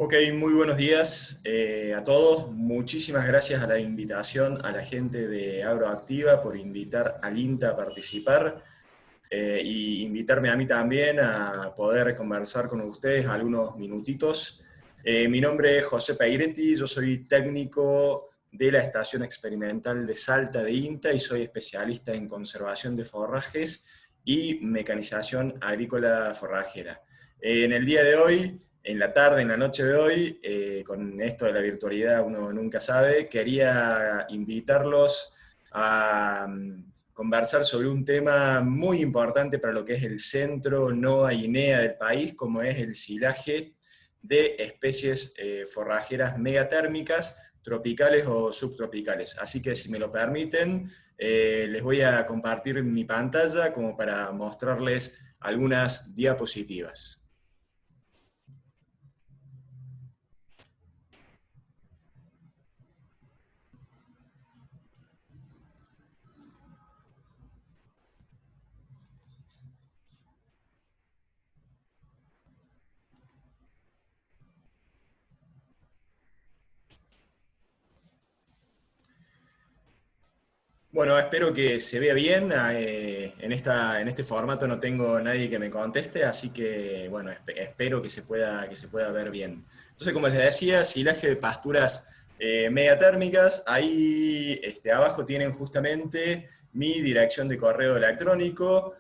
Ok, muy buenos días a todos. Muchísimas gracias a la invitación a la gente de Agroactiva por invitar al INTA a participar y invitarme a mí también a poder conversar con ustedes algunos minutitos. Mi nombre es José Peiretti, yo soy técnico de la Estación Experimental de Salta de INTA y soy especialista en conservación de forrajes y mecanización agrícola forrajera. En el día de hoy, en la tarde, en la noche de hoy, con esto de la virtualidad uno nunca sabe, quería invitarlos a conversar sobre un tema muy importante para lo que es el centro NOA y NEA del país, como es el silaje de especies forrajeras megatérmicas, tropicales o subtropicales. Así que si me lo permiten, les voy a compartir mi pantalla como para mostrarles algunas diapositivas. Bueno, espero que se vea bien. En este formato no tengo nadie que me conteste, así que bueno, espero que se pueda ver bien. Entonces, como les decía, silaje de pasturas megatérmicas. Ahí abajo tienen justamente mi dirección de correo electrónico,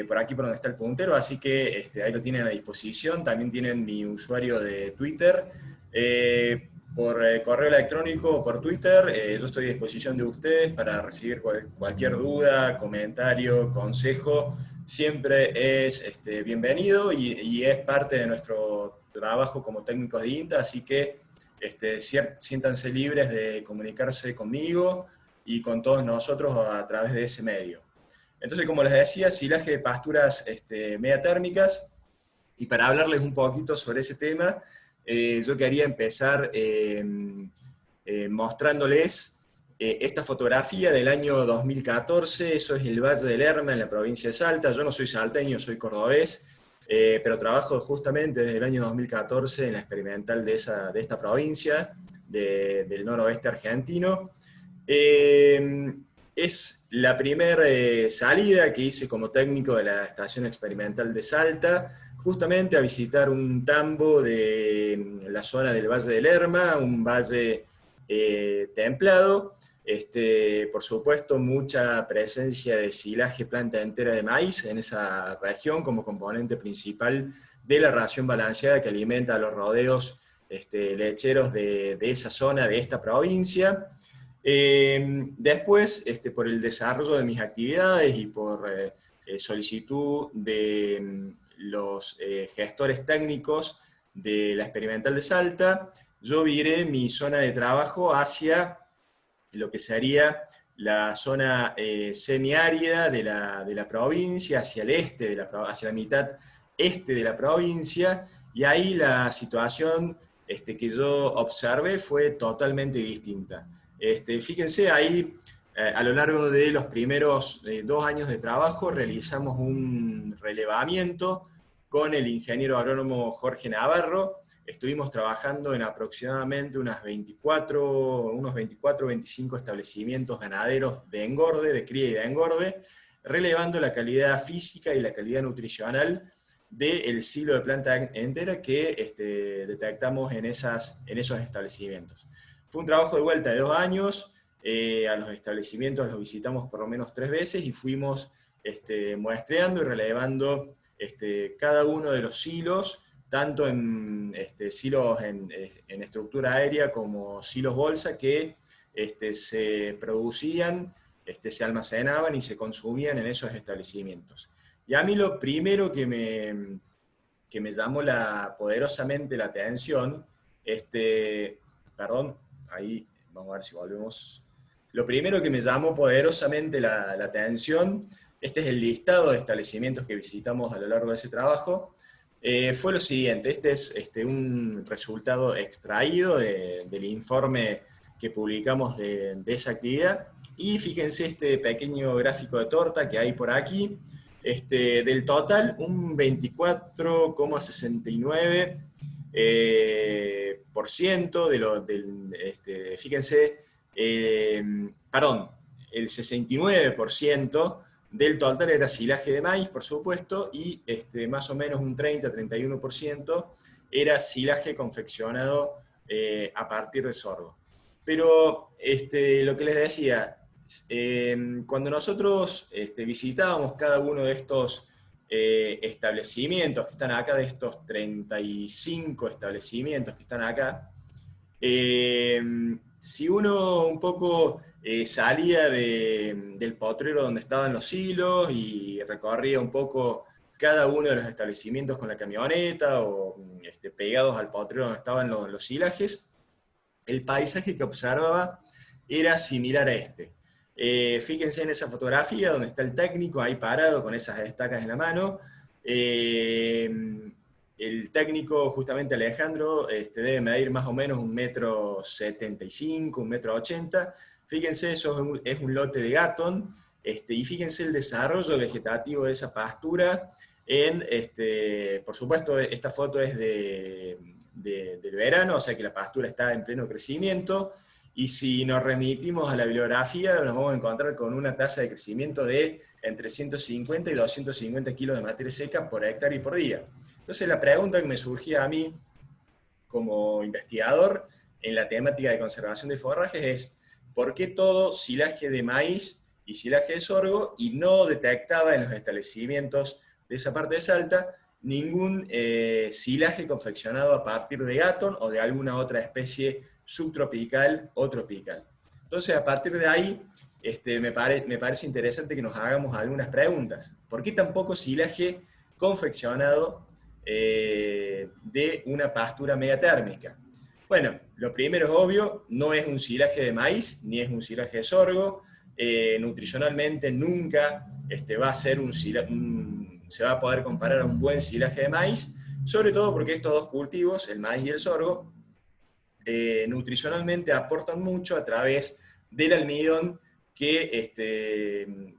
por aquí por donde está el puntero, así que ahí lo tienen a disposición. También tienen mi usuario de Twitter. Por correo electrónico o por Twitter, yo estoy a disposición de ustedes para recibir cualquier duda, comentario, consejo. Siempre es bienvenido y es parte de nuestro trabajo como técnicos de INTA, así que siéntanse libres de comunicarse conmigo y con todos nosotros a través de ese medio. Entonces, como les decía, silaje de pasturas megatérmicas, y para hablarles un poquito sobre ese tema, yo quería empezar mostrándoles esta fotografía del año 2014. Eso es el Valle del Lerma, en la provincia de Salta. Yo no soy salteño, soy cordobés, pero trabajo justamente desde el año 2014 en la experimental de esta provincia, del noroeste argentino. Es la primera salida que hice como técnico de la Estación Experimental de Salta, justamente a visitar un tambo de la zona del Valle del Lerma, un valle templado. Por supuesto, mucha presencia de silaje planta entera de maíz en esa región como componente principal de la ración balanceada que alimenta a los rodeos lecheros de esa zona, de esta provincia. Después, por el desarrollo de mis actividades y por solicitud de los gestores técnicos de la Experimental de Salta, yo viré mi zona de trabajo hacia lo que sería la zona semiárida de la provincia, hacia el este, hacia la mitad este de la provincia, y ahí la situación que yo observé fue totalmente distinta. Fíjense, ahí a lo largo de los primeros 2 años de trabajo realizamos un relevamiento con el ingeniero agrónomo Jorge Navarro. Estuvimos trabajando en aproximadamente unos 24 o 25 establecimientos ganaderos de engorde, de cría y de engorde, relevando la calidad física y la calidad nutricional del silo de planta entera que detectamos en esos establecimientos. Fue un trabajo de vuelta de 2 años. A los establecimientos los visitamos por lo menos 3 veces y fuimos muestreando y relevando cada uno de los silos, tanto en silos en estructura aérea como silos bolsa, que se producían, se almacenaban y se consumían en esos establecimientos. Y a mí lo primero que me llamó poderosamente la atención, perdón, ahí vamos a ver si volvemos. Lo primero que me llamó poderosamente la atención, este es el listado de establecimientos que visitamos a lo largo de ese trabajo, fue lo siguiente. Este es un resultado extraído del informe que publicamos de esa actividad, y fíjense este pequeño gráfico de torta que hay por aquí. Del total, un 24,69 por ciento fíjense, perdón, el 69% del total era silaje de maíz, por supuesto, y más o menos un 30-31% era silaje confeccionado a partir de sorgo. Pero lo que les decía, cuando nosotros visitábamos cada uno de estos establecimientos que están acá, de estos 35 establecimientos que están acá, si uno un poco salía del potrero donde estaban los silos y recorría un poco cada uno de los establecimientos con la camioneta o pegados al potrero donde estaban los silajes, el paisaje que observaba era similar a este. Fíjense en esa fotografía donde está el técnico ahí parado con esas estacas en la mano. El técnico, justamente Alejandro, debe medir más o menos 1,75 m, 1,80 m. Fíjense, eso es un lote de Gatton, y fíjense el desarrollo vegetativo de esa pastura. Por supuesto, esta foto es del verano, o sea que la pastura está en pleno crecimiento, y si nos remitimos a la bibliografía, nos vamos a encontrar con una tasa de crecimiento de entre 150 y 250 kilos de materia seca por hectárea y por día. Entonces la pregunta que me surgía a mí como investigador en la temática de conservación de forrajes es: ¿por qué todo silaje de maíz y silaje de sorgo, y no detectaba en los establecimientos de esa parte de Salta ningún silaje confeccionado a partir de Gatton o de alguna otra especie subtropical o tropical? Entonces, a partir de ahí, me parece interesante que nos hagamos algunas preguntas. ¿Por qué tan poco silaje confeccionado de una pastura megatérmica? Bueno, lo primero es obvio, no es un silaje de maíz, ni es un silaje de sorgo. Nutricionalmente nunca va a ser se va a poder comparar a un buen silaje de maíz, sobre todo porque estos dos cultivos, el maíz y el sorgo, nutricionalmente aportan mucho a través del almidón que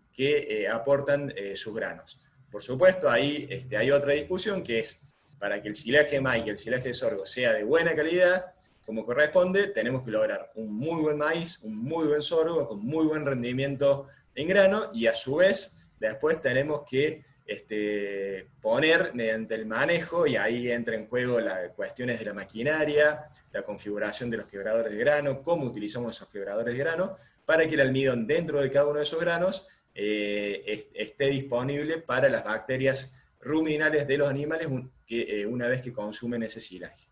aportan sus granos. Por supuesto, ahí hay otra discusión, que es: para que el silaje de maíz y el silaje de sorgo sea de buena calidad, como corresponde, tenemos que lograr un muy buen maíz, un muy buen sorgo, con muy buen rendimiento en grano, y a su vez, después tenemos que poner mediante el manejo, y ahí entra en juego las cuestiones de la maquinaria, la configuración de los quebradores de grano, cómo utilizamos esos quebradores de grano, para que el almidón dentro de cada uno de esos granos esté disponible para las bacterias ruminales de los animales una vez que consumen ese silaje.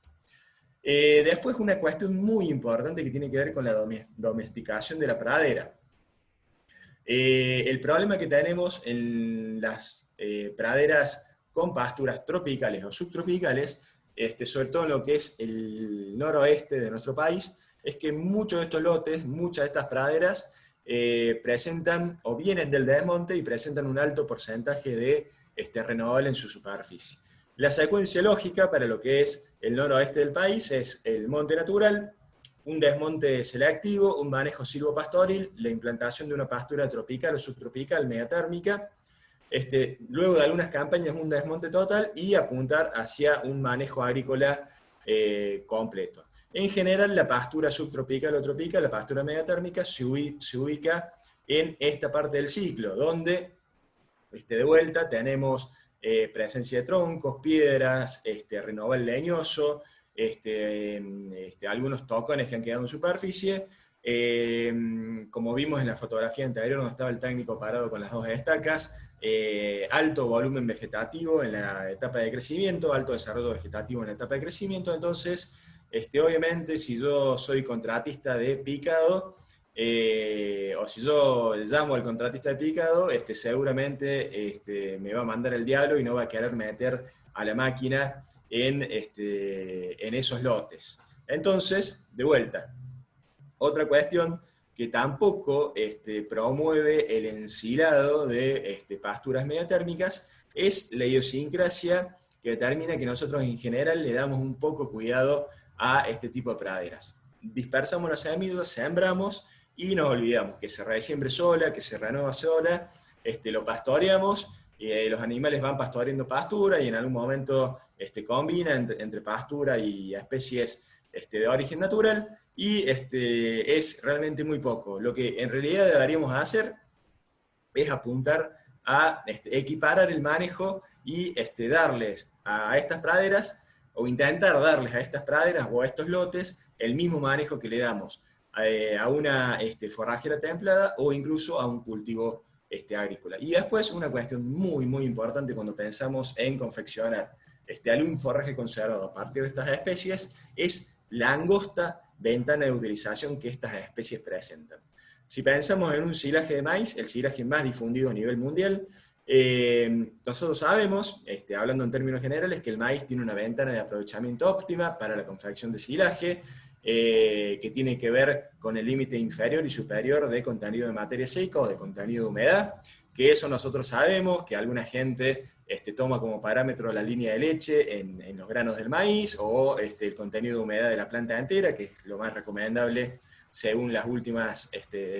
Después, una cuestión muy importante que tiene que ver con la domesticación de la pradera. El problema que tenemos en las praderas con pasturas tropicales o subtropicales, sobre todo en lo que es el noroeste de nuestro país, es que muchos de estos lotes, muchas de estas praderas, presentan o vienen del desmonte y presentan un alto porcentaje de renovable en su superficie. La secuencia lógica para lo que es el noroeste del país es el monte natural, un desmonte selectivo, un manejo silvopastoril, la implantación de una pastura tropical o subtropical megatérmica, luego de algunas campañas un desmonte total, y apuntar hacia un manejo agrícola completo. En general, la pastura subtropical o tropical, la pastura megatérmica, se ubica en esta parte del ciclo, donde de vuelta tenemos presencia de troncos, piedras, renoval leñoso, algunos tocones que han quedado en superficie, como vimos en la fotografía anterior donde estaba el técnico parado con las dos estacas, alto volumen vegetativo en la etapa de crecimiento, alto desarrollo vegetativo en la etapa de crecimiento. Entonces, obviamente, si yo soy contratista de picado, o si yo llamo al contratista de picado, seguramente me va a mandar el diablo y no va a querer meter a la máquina en esos lotes. Entonces, de vuelta, otra cuestión que tampoco promueve el ensilado de pasturas megatérmicas es la idiosincrasia, que determina que nosotros en general le damos un poco cuidado a este tipo de praderas. Dispersamos las semillas, sembramos y nos olvidamos que se resiembre sola, que se renueva sola, lo pastoreamos, los animales van pastoreando pastura y en algún momento combinan entre pastura y especies de origen natural, y es realmente muy poco. Lo que en realidad deberíamos hacer es apuntar a equiparar el manejo y darles a estas praderas, o intentar darles a estas praderas o a estos lotes el mismo manejo que le damos a una forrajera templada o incluso a un cultivo agrícola. Y después una cuestión muy, muy importante cuando pensamos en confeccionar algún forraje conservado a partir de estas especies es la angosta ventana de utilización que estas especies presentan. Si pensamos en un silaje de maíz, el silaje más difundido a nivel mundial, nosotros sabemos, hablando en términos generales, que el maíz tiene una ventana de aprovechamiento óptima para la confección de silaje, que tiene que ver con el límite inferior y superior de contenido de materia seca o de contenido de humedad, que eso nosotros sabemos, que alguna gente toma como parámetro la línea de leche en los granos del maíz, o el contenido de humedad de la planta entera, que es lo más recomendable según las últimas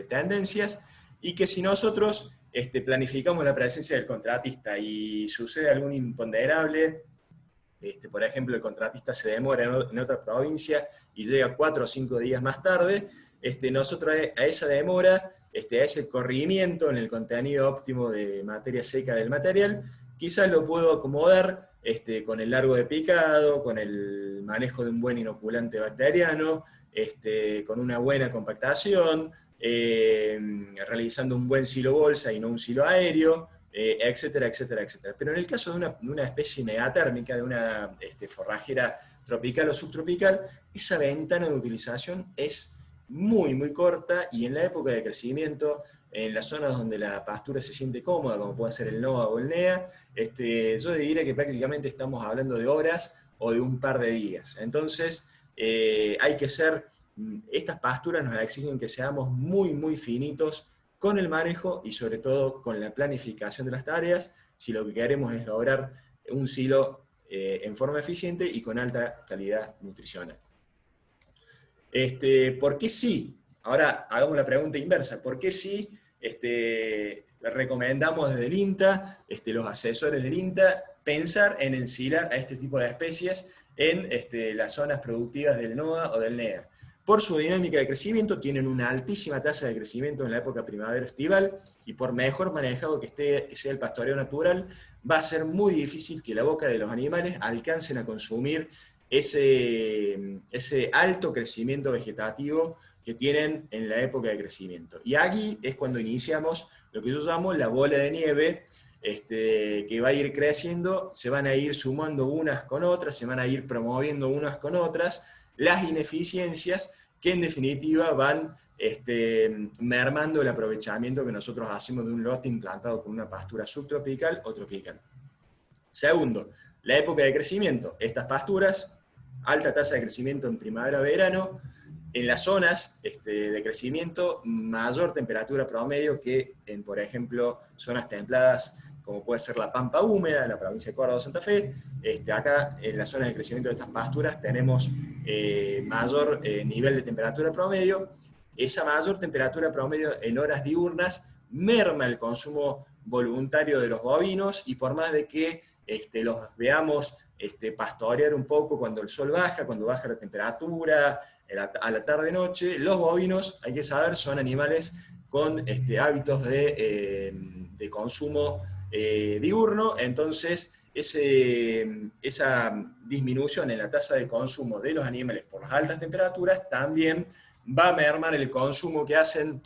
tendencias, y que si nosotros planificamos la presencia del contratista y sucede algún imponderable, por ejemplo, el contratista se demora en otra provincia y llega 4 o 5 días más tarde, nosotros a esa demora, a ese corrimiento en el contenido óptimo de materia seca del material, quizás lo puedo acomodar con el largo de picado, con el manejo de un buen inoculante bacteriano, con una buena compactación, realizando un buen silo bolsa y no un silo aéreo, etcétera, etcétera, etcétera. Pero en el caso de una especie megatérmica, de una forrajera tropical o subtropical, esa ventana de utilización es muy, muy corta, y en la época de crecimiento, en las zonas donde la pastura se siente cómoda, como puede ser el NOA o el NEA, yo diría que prácticamente estamos hablando de horas o de un par de días. Entonces, hay que ser, estas pasturas nos exigen que seamos muy, muy finitos con el manejo y sobre todo con la planificación de las tareas, si lo que queremos es lograr un silo en forma eficiente y con alta calidad nutricional. ¿Por qué sí? Ahora hagamos la pregunta inversa. ¿Por qué sí le recomendamos desde el INTA, los asesores del INTA, pensar en ensilar a este tipo de especies en las zonas productivas del NOA o del NEA? Por su dinámica de crecimiento, tienen una altísima tasa de crecimiento en la época primavera-estival, y por mejor manejado que sea el pastoreo natural, va a ser muy difícil que la boca de los animales alcancen a consumir ese alto crecimiento vegetativo que tienen en la época de crecimiento. Y aquí es cuando iniciamos lo que yo llamo la bola de nieve, que va a ir creciendo, se van a ir sumando unas con otras, se van a ir promoviendo unas con otras, las ineficiencias que en definitiva van mermando el aprovechamiento que nosotros hacemos de un lote implantado con una pastura subtropical o tropical. Segundo, la época de crecimiento. Estas pasturas, alta tasa de crecimiento en primavera-verano, en las zonas de crecimiento, mayor temperatura promedio que en, por ejemplo, zonas templadas, como puede ser la Pampa Húmeda, la provincia de Córdoba o Santa Fe. Acá, en las zonas de crecimiento de estas pasturas, tenemos mayor nivel de temperatura promedio. Esa mayor temperatura promedio en horas diurnas merma el consumo voluntario de los bovinos, y por más de que los veamos pastorear un poco cuando el sol baja, cuando baja la temperatura, a la tarde-noche, los bovinos, hay que saber, son animales con hábitos de consumo diurno. Entonces esa disminución en la tasa de consumo de los animales por las altas temperaturas también va a mermar el consumo que hacen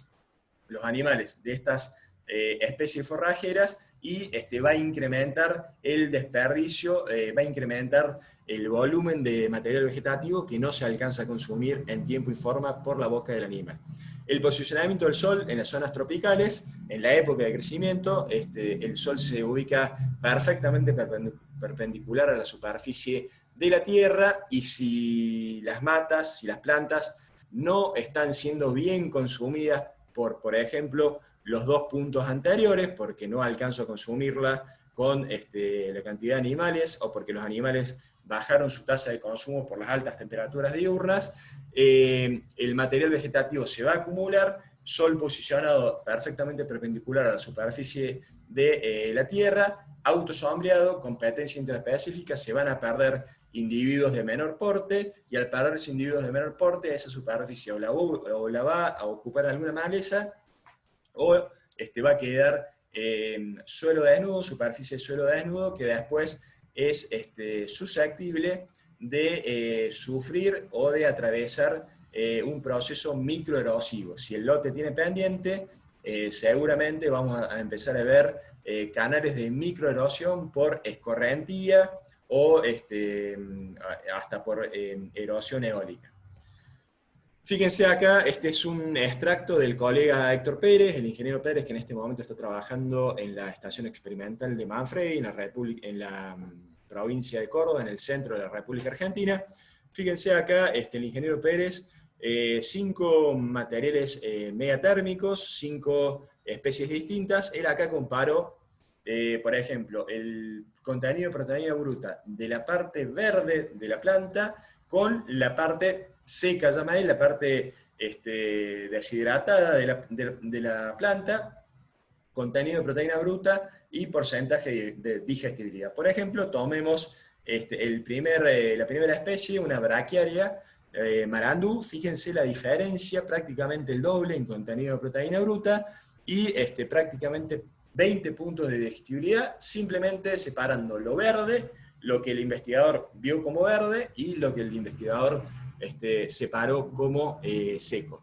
los animales de estas especies forrajeras, y va a incrementar el desperdicio, va a incrementar el volumen de material vegetativo que no se alcanza a consumir en tiempo y forma por la boca del animal. El posicionamiento del sol en las zonas tropicales, en la época de crecimiento, el sol se ubica perfectamente perpendicular a la superficie de la tierra, y si las matas, si las plantas no están siendo bien consumidas por ejemplo, los dos puntos anteriores, porque no alcanzo a consumirla con la cantidad de animales, o porque los animales bajaron su tasa de consumo por las altas temperaturas diurnas, el material vegetativo se va a acumular sol posicionado perfectamente perpendicular a la superficie de la Tierra, autosombreado, competencia interespecífica, se van a perder individuos de menor porte, y al perderse individuos de menor porte, esa superficie o la va a ocupar alguna maleza, o va a quedar suelo desnudo, superficie de suelo desnudo, que después es susceptible de sufrir o de atravesar un proceso microerosivo. Si el lote tiene pendiente, seguramente vamos a empezar a ver canales de microerosión por escorrentía o hasta por erosión eólica. Fíjense acá, este es un extracto del colega Héctor Pérez, el ingeniero Pérez, que en este momento está trabajando en la estación experimental de Manfredi, en la provincia de Córdoba, en el centro de la República Argentina. Fíjense acá, el ingeniero Pérez, 5 materiales megatérmicos, 5 especies distintas. Él acá comparó, por ejemplo, el contenido de proteína bruta de la parte verde de la planta con la parte seca, llama él, la parte deshidratada de la planta, contenido de proteína bruta y porcentaje de digestibilidad. Por ejemplo, tomemos la primera especie, una braquiaria, marandú. Fíjense la diferencia, prácticamente el doble en contenido de proteína bruta y prácticamente 20 puntos de digestibilidad, simplemente separando lo verde, lo que el investigador vio como verde, y lo que el investigador separó como seco.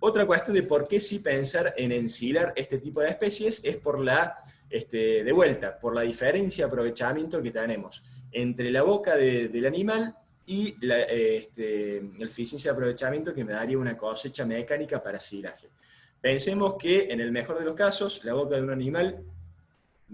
Otra cuestión de por qué sí pensar en ensilar este tipo de especies es por de vuelta, por la diferencia de aprovechamiento que tenemos entre la boca del animal y la eficiencia de aprovechamiento que me daría una cosecha mecánica para silaje. Pensemos que en el mejor de los casos, la boca de un animal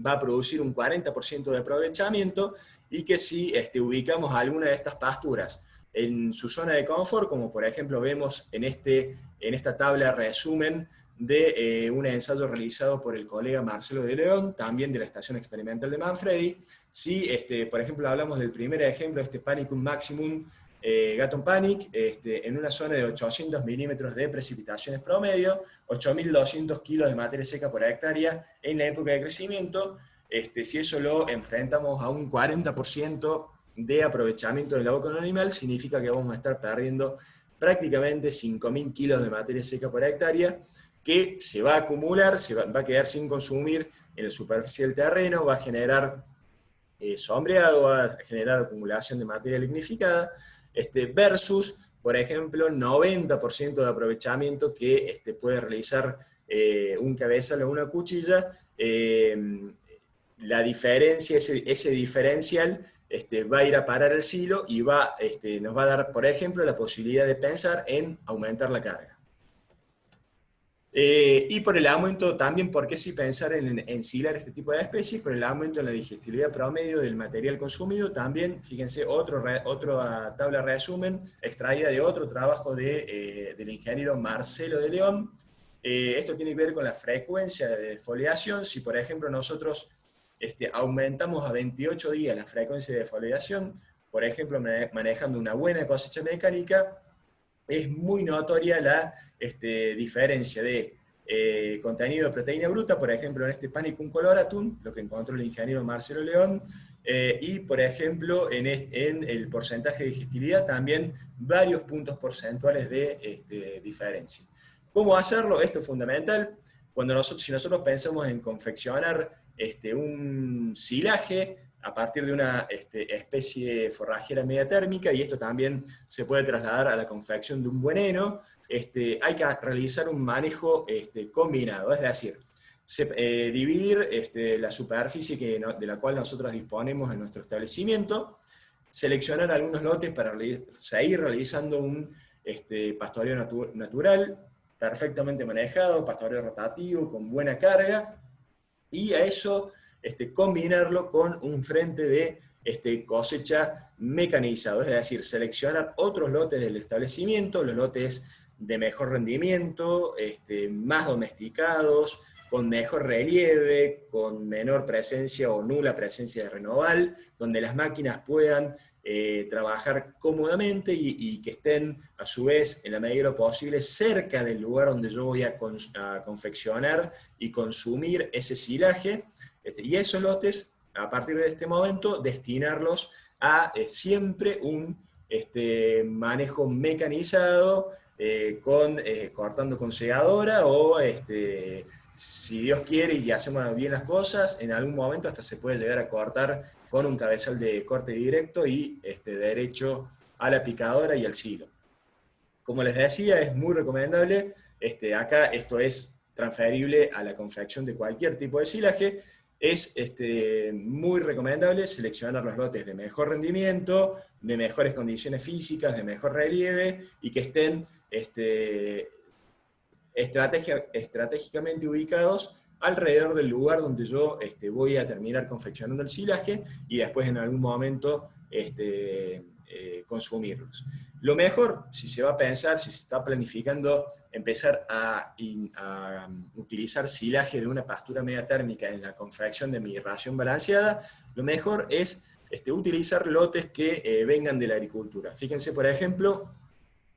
va a producir un 40% de aprovechamiento, y que si ubicamos alguna de estas pasturas en su zona de confort, como por ejemplo vemos en esta tabla resumen de un ensayo realizado por el colega Marcelo de León, también de la estación experimental de Manfredi, si por ejemplo hablamos del primer ejemplo, Panicum maximum, Gatton Panic, en una zona de 800 milímetros de precipitaciones promedio, 8.200 kilos de materia seca por hectárea en la época de crecimiento. Si eso lo enfrentamos a un 40% de aprovechamiento del abono animal, significa que vamos a estar perdiendo prácticamente 5.000 kilos de materia seca por hectárea, que se va a acumular, va a quedar sin consumir en la superficie del terreno, va a generar sombreado, va a generar acumulación de materia lignificada, versus, por ejemplo, 90% de aprovechamiento que puede realizar un cabezal o una cuchilla. La diferencia, ese diferencial va a ir a parar al silo y nos va a dar, por ejemplo, la posibilidad de pensar en aumentar la carga. Y por el aumento también, ¿por qué sí pensar en ensilar este tipo de especies? Por el aumento en la digestibilidad promedio del material consumido. También, fíjense, otra tabla resumen extraída de otro trabajo del ingeniero Marcelo de León. Esto tiene que ver con la frecuencia de foliación. Si, por ejemplo, nosotros aumentamos a 28 días la frecuencia de foliación, por ejemplo, manejando una buena cosecha mecánica, es muy notoria la diferencia de contenido de proteína bruta, por ejemplo, en Panicum coloratum, lo que encontró el ingeniero Marcelo León, y por ejemplo, en el porcentaje de digestibilidad, también varios puntos porcentuales de diferencia. ¿Cómo hacerlo? Esto es fundamental. Si nosotros pensamos en confeccionar un silaje a partir de una especie forrajera media-térmica, y esto también se puede trasladar a la confección de un buen heno, hay que realizar un manejo combinado, es decir, dividir la superficie de la cual nosotros disponemos en nuestro establecimiento, seleccionar algunos lotes para seguir realizando un pastoreo natural, perfectamente manejado, pastoreo rotativo, con buena carga, y a eso combinarlo con un frente de cosecha mecanizado, es decir, seleccionar otros lotes del establecimiento, los lotes de mejor rendimiento, más domesticados, con mejor relieve, con menor presencia o nula presencia de renoval, donde las máquinas puedan trabajar cómodamente y que estén a su vez en la medida de lo posible cerca del lugar donde yo voy a confeccionar y consumir ese silaje, y esos lotes a partir de este momento destinarlos a siempre un manejo mecanizado, cortando con segadora o si Dios quiere y hacemos bien las cosas, en algún momento hasta se puede llegar a cortar con un cabezal de corte directo y derecho a la picadora y al silo. Como les decía, es muy recomendable, acá esto es transferible a la confección de cualquier tipo de silaje, es muy recomendable seleccionar los lotes de mejor rendimiento, de mejores condiciones físicas, de mejor relieve, y que estén estratégicamente ubicados alrededor del lugar donde yo voy a terminar confeccionando el silaje y después en algún momento consumirlos. Lo mejor, si se va a pensar, si se está planificando empezar a utilizar silaje de una pastura media térmica en la confección de mi ración balanceada, lo mejor es utilizar lotes que vengan de la agricultura. Fíjense, por ejemplo,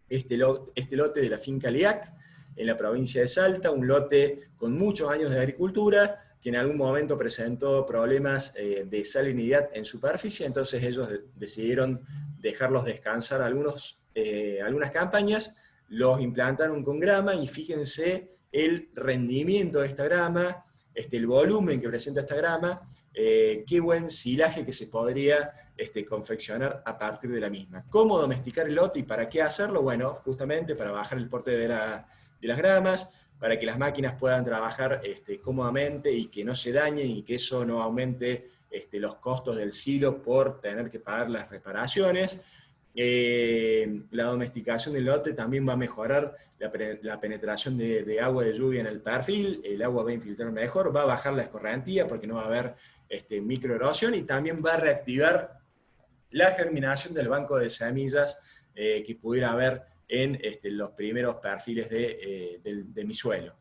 este lote de la finca Liac, en la provincia de Salta, un lote con muchos años de agricultura, que en algún momento presentó problemas de salinidad en superficie, entonces ellos decidieron dejarlos descansar algunas campañas, los implantaron con grama y fíjense el rendimiento de esta grama, el volumen que presenta esta grama, qué buen silaje que se podría confeccionar a partir de la misma. ¿Cómo domesticar el lote y para qué hacerlo? Bueno, justamente para bajar el porte de las gramas, para que las máquinas puedan trabajar cómodamente y que no se dañen y que eso no aumente los costos del silo por tener que pagar las reparaciones. La domesticación del lote también va a mejorar la penetración de agua de lluvia en el perfil, el agua va a infiltrar mejor, va a bajar la escorrentía porque no va a haber microerosión y también va a reactivar la germinación del banco de semillas que pudiera haber en los primeros perfiles de mi suelo.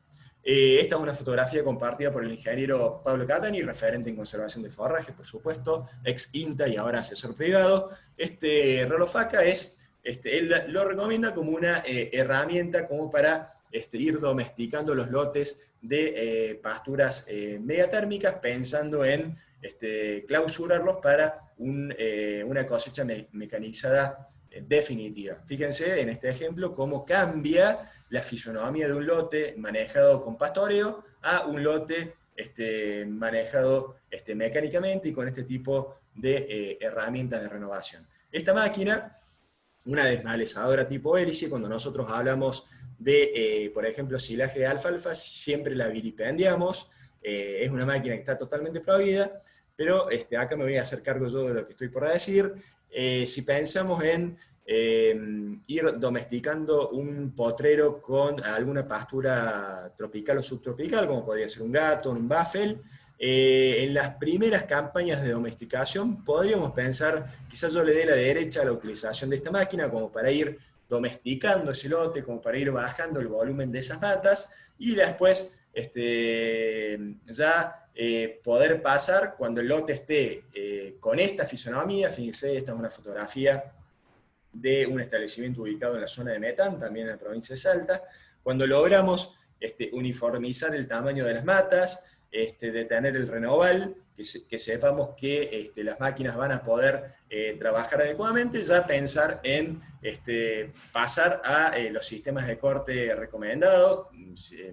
Esta es una fotografía compartida por el ingeniero Pablo Catani, referente en conservación de forraje, por supuesto, ex INTA y ahora asesor privado. Este Rolofaca él lo recomienda como una herramienta como para ir domesticando los lotes de pasturas megatérmicas, pensando en clausurarlos para una cosecha mecanizada definitiva. Fíjense en este ejemplo cómo cambia la fisonomía de un lote manejado con pastoreo a un lote manejado mecánicamente y con este tipo de herramientas de renovación. Esta máquina, una desmalezadora tipo hélice, cuando nosotros hablamos de, por ejemplo, silaje de alfalfa, siempre la vilipendiamos, es una máquina que está totalmente prohibida, pero acá me voy a hacer cargo yo de lo que estoy por decir. Si pensamos en ir domesticando un potrero con alguna pastura tropical o subtropical, como podría ser un gato, un buffel, en las primeras campañas de domesticación podríamos pensar, quizás yo le dé la derecha a la utilización de esta máquina como para ir domesticando ese lote, como para ir bajando el volumen de esas matas, y después ya poder pasar cuando el lote esté con esta fisonomía. Fíjense, esta es una fotografía de un establecimiento ubicado en la zona de Metán, también en la provincia de Salta, cuando logramos uniformizar el tamaño de las matas, de tener el renoval, que sepamos que las máquinas van a poder trabajar adecuadamente, ya pensar en pasar a los sistemas de corte recomendados,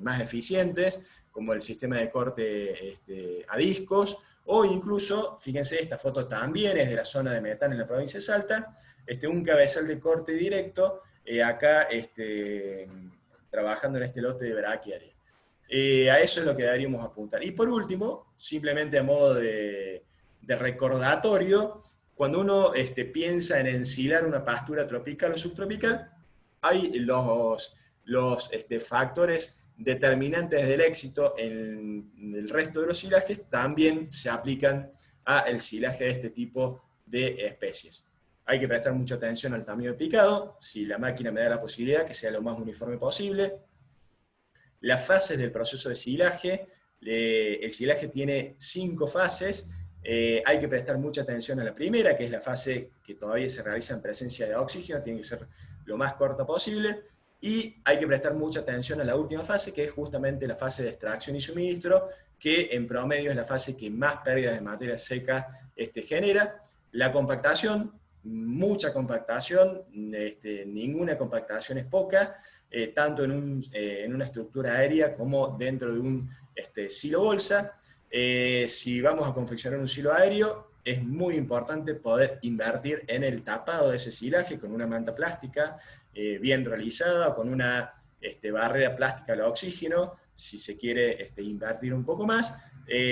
más eficientes, como el sistema de corte a discos, o incluso, fíjense, esta foto también es de la zona de Metán en la provincia de Salta, un cabezal de corte directo, acá trabajando en este lote de braquiaria. A eso es lo que deberíamos apuntar. Y por último, simplemente a modo de recordatorio, cuando uno piensa en ensilar una pastura tropical o subtropical, hay los factores determinantes del éxito en el resto de los silajes, también se aplican al silaje de este tipo de especies. Hay que prestar mucha atención al tamaño de picado, si la máquina me da la posibilidad que sea lo más uniforme posible. Las fases del proceso de silaje El silaje tiene 5 fases. Hay que prestar mucha atención a la primera, que es la fase que todavía se realiza en presencia de oxígeno, tiene que ser lo más corta posible. Y hay que prestar mucha atención a la última fase, que es justamente la fase de extracción y suministro, que en promedio es la fase que más pérdidas de materia seca genera. La compactación, mucha compactación, ninguna compactación es poca, tanto en una estructura aérea como dentro de un silo bolsa. Si vamos a confeccionar un silo aéreo, es muy importante poder invertir en el tapado de ese silaje con una manta plástica bien realizada, con una barrera plástica al oxígeno, si se quiere invertir un poco más.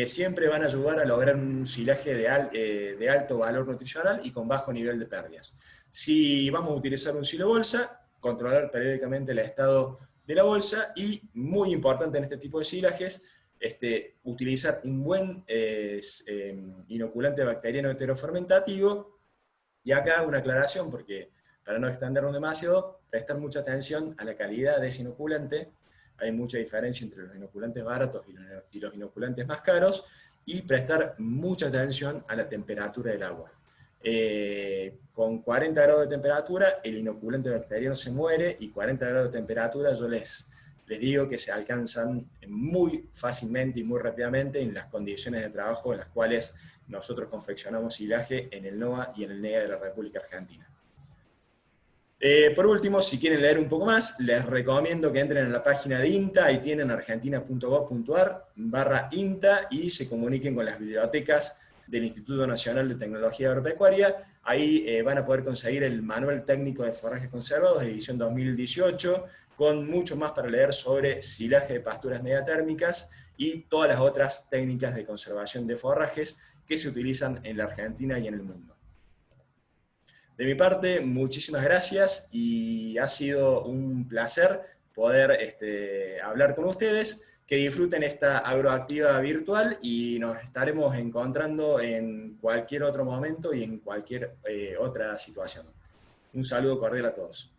Siempre van a ayudar a lograr un silaje de alto valor nutricional y con bajo nivel de pérdidas. Si vamos a utilizar un silo bolsa, controlar periódicamente el estado de la bolsa y, muy importante en este tipo de silajes, utilizar un buen inoculante bacteriano heterofermentativo. Y acá una aclaración, porque para no extendernos demasiado, prestar mucha atención a la calidad de ese inoculante. Hay mucha diferencia entre los inoculantes baratos y los inoculantes más caros, y prestar mucha atención a la temperatura del agua. Con 40 grados de temperatura el inoculante bacteriano se muere, y 40 grados de temperatura yo les digo que se alcanzan muy fácilmente y muy rápidamente en las condiciones de trabajo en las cuales nosotros confeccionamos silaje en el NOA y en el NEA de la República Argentina. Por último, si quieren leer un poco más, les recomiendo que entren a la página de INTA, ahí tienen argentina.gov.ar/INTA, y se comuniquen con las bibliotecas del Instituto Nacional de Tecnología Agropecuaria. Ahí van a poder conseguir el Manual Técnico de Forrajes Conservados, edición 2018, con mucho más para leer sobre silaje de pasturas mediatérmicas y todas las otras técnicas de conservación de forrajes que se utilizan en la Argentina y en el mundo. De mi parte, muchísimas gracias, y ha sido un placer poder hablar con ustedes. Que disfruten esta agroactiva virtual, y nos estaremos encontrando en cualquier otro momento y en cualquier otra situación. Un saludo cordial a todos.